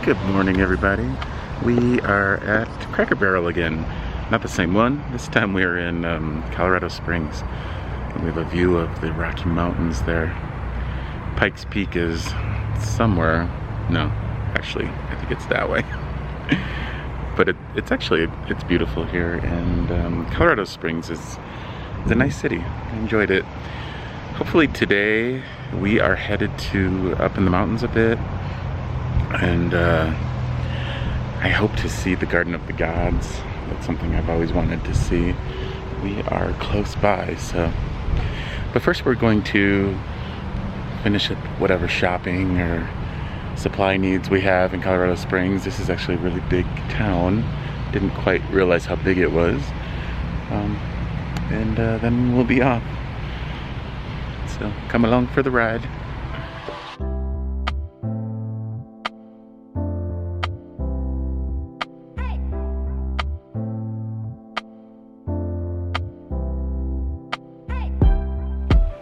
Good morning, everybody. We are at Cracker Barrel again. Not the same one. This time we are in Colorado Springs. And we have a view of the Rocky Mountains there. Pikes Peak is somewhere. No, actually, I think it's that way. But it's beautiful here, and Colorado Springs is a nice city. I enjoyed it. Hopefully today we are headed to up in the mountains a bit, and I hope to see the Garden of the Gods. That's something I've always wanted to see. We are close by, so. But first we're going to finish up whatever shopping or supply needs we have in Colorado Springs. This is actually a really big town. Didn't quite realize how big it was. And then we'll be off. So come along for the ride.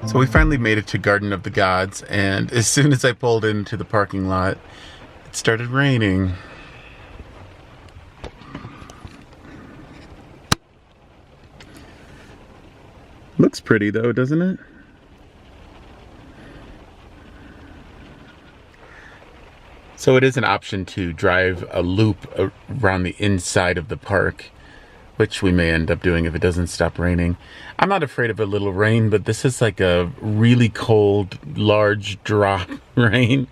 So we finally made it to Garden of the Gods, and as soon as I pulled into the parking lot, it started raining. Looks pretty though, doesn't it? So it is an option to drive a loop around the inside of the park, which we may end up doing if it doesn't stop raining. I'm not afraid of a little rain, but this is like a really cold, large drop rain,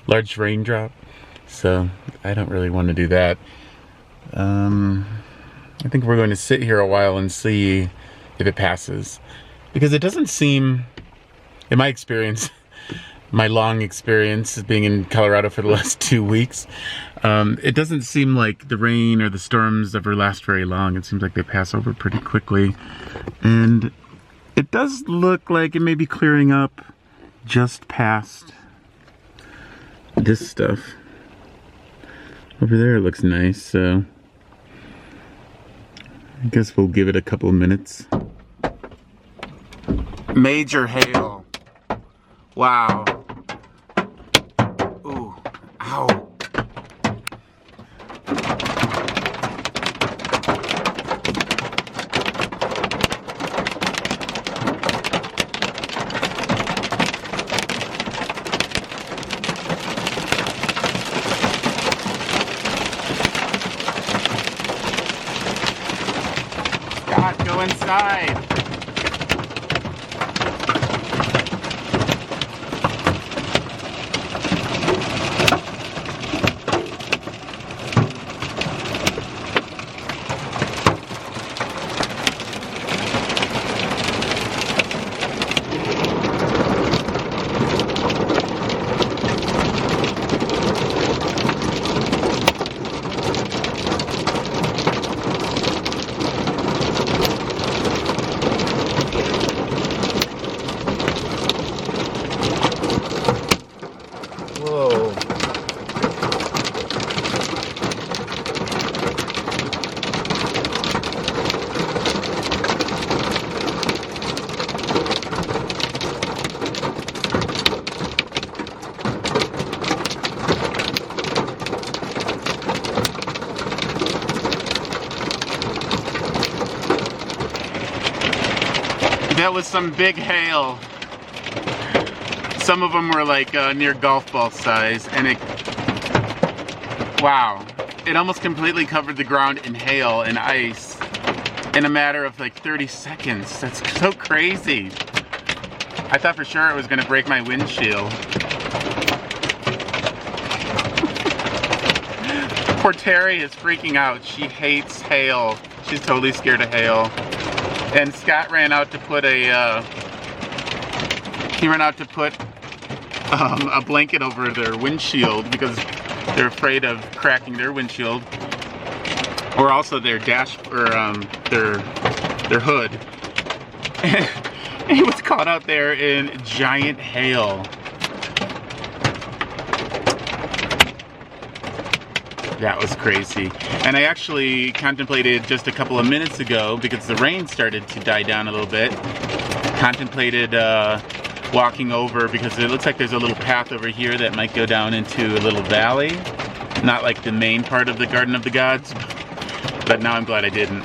large raindrop. So I don't really want to do that. I think we're going to sit here a while and see if it passes, because it doesn't seem, in my experience, my long experience being in Colorado for the last 2 weeks, it doesn't seem like the rain or the storms ever last very long. It seems like they pass over pretty quickly. And it does look like it may be clearing up just past this stuff. Over there it looks nice, so I guess we'll give it a couple of minutes. Major hail. Wow. Ooh, ow. Scott, go inside. That was some big hail. Some of them were like near golf ball size, and wow, it almost completely covered the ground in hail and ice in a matter of like 30 seconds. That's so crazy. I thought for sure it was gonna break my windshield. Poor Terry is freaking out. She hates hail. She's totally scared of hail. And Scott ran out to put a blanket over their windshield because they're afraid of cracking their windshield, or also their dash, or their hood. And he was caught out there in giant hail. That was crazy. And I actually contemplated just a couple of minutes ago, because the rain started to die down a little bit, contemplated walking over, because it looks like there's a little path over here that might go down into a little valley. Not like the main part of the Garden of the Gods, but now I'm glad I didn't.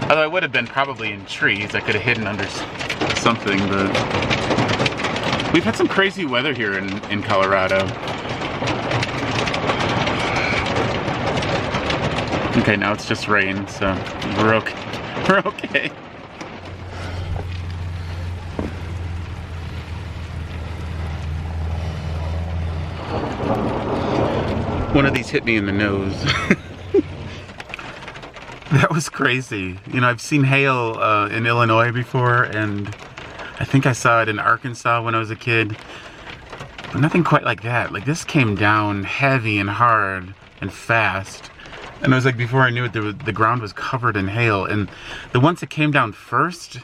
Although I would have been probably in trees. I could have hidden under something, but we've had some crazy weather here in Colorado. Okay, now it's just rain, so we're okay. We're okay. One of these hit me in the nose. That was crazy. You know, I've seen hail in Illinois before, and I think I saw it in Arkansas when I was a kid. But nothing quite like that. Like, this came down heavy and hard and fast. And it was like, before I knew it, the ground was covered in hail. And the ones that came down first,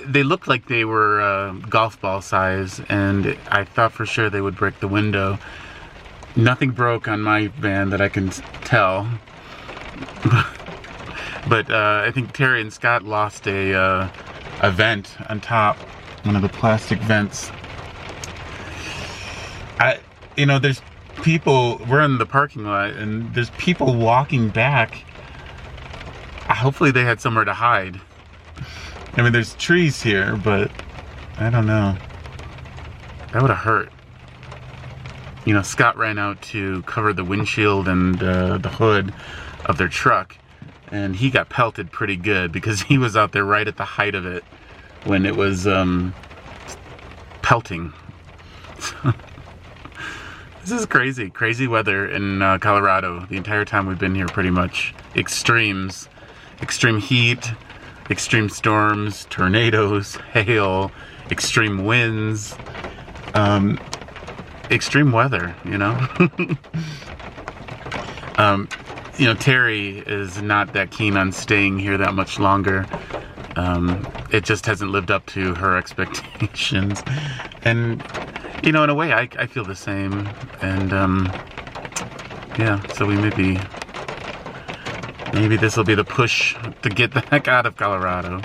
they looked like they were golf ball size. And I thought for sure they would break the window. Nothing broke on my van that I can tell. But I think Terry and Scott lost a vent on top, one of the plastic vents. You know, there's people, we're in the parking lot, and there's people walking back. Hopefully they had somewhere to hide. I mean, there's trees here, but I don't know. That would have hurt. You know, Scott ran out to cover the windshield and the hood of their truck, and he got pelted pretty good because he was out there right at the height of it when it was pelting. This is crazy. Crazy weather in Colorado the entire time we've been here, pretty much. Extremes. Extreme heat, extreme storms, tornadoes, hail, extreme winds. Extreme weather, you know? You know, Terry is not that keen on staying here that much longer. It just hasn't lived up to her expectations. And, you know, in a way, I feel the same. And, yeah, so we maybe this will be the push to get the heck out of Colorado.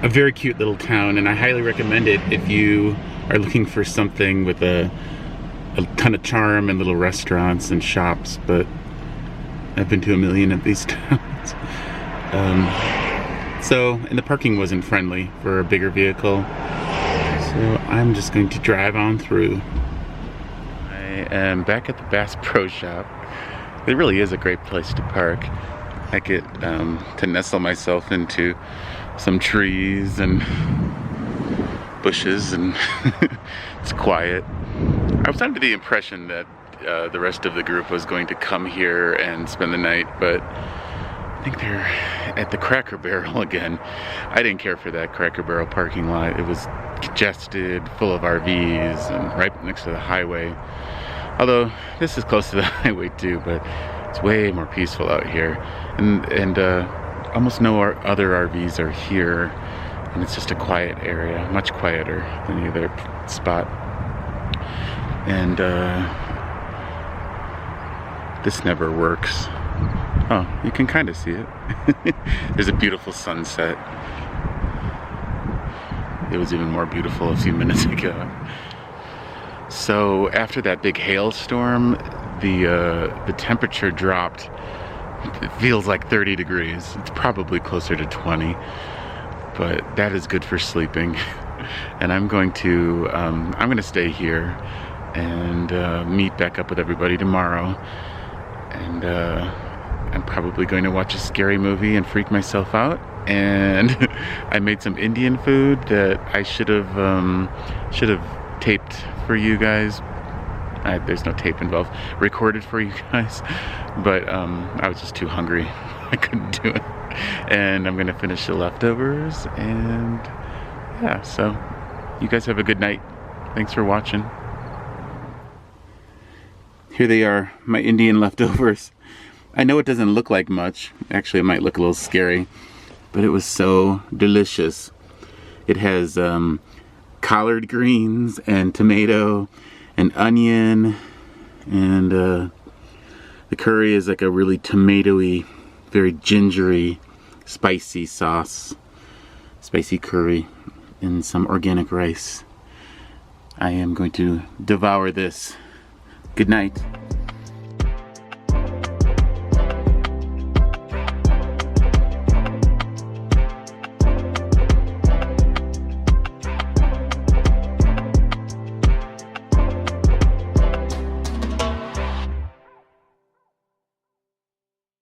a very cute little town, and I highly recommend it if you are looking for something with a ton of charm and little restaurants and shops. But I've been to a million of these towns. And the parking wasn't friendly for a bigger vehicle. So I'm just going to drive on through. I am back at the Bass Pro Shop. It really is a great place to park. I get to nestle myself into some trees and bushes, and it's quiet. I was under the impression that the rest of the group was going to come here and spend the night, but I think they're at the Cracker Barrel again. I didn't care for that Cracker Barrel parking lot. It was congested, full of RVs, and right next to the highway. Although this is close to the highway too, but it's way more peaceful out here. And almost no other RVs are here, and it's just a quiet area, much quieter than any other spot. And this never works. Oh, you can kind of see it. There's a beautiful sunset. It was even more beautiful a few minutes ago. So after that big hailstorm, the temperature dropped. It feels like 30 degrees. It's probably closer to 20, but that is good for sleeping. And I'm going to stay here and meet back up with everybody tomorrow. And I'm probably going to watch a scary movie and freak myself out. And I made some Indian food that I should have taped for you guys. There's no tape involved. Recorded for you guys, but I was just too hungry. I couldn't do it. And I'm gonna finish the leftovers, and yeah, so you guys have a good night. Thanks for watching. Here they are, my Indian leftovers. I know it doesn't look like much. Actually, it might look a little scary, but it was so delicious. It has collard greens and tomato and onion, and the curry is like a really tomatoey, very gingery, spicy sauce, spicy curry, and some organic rice. I am going to devour this. Good night.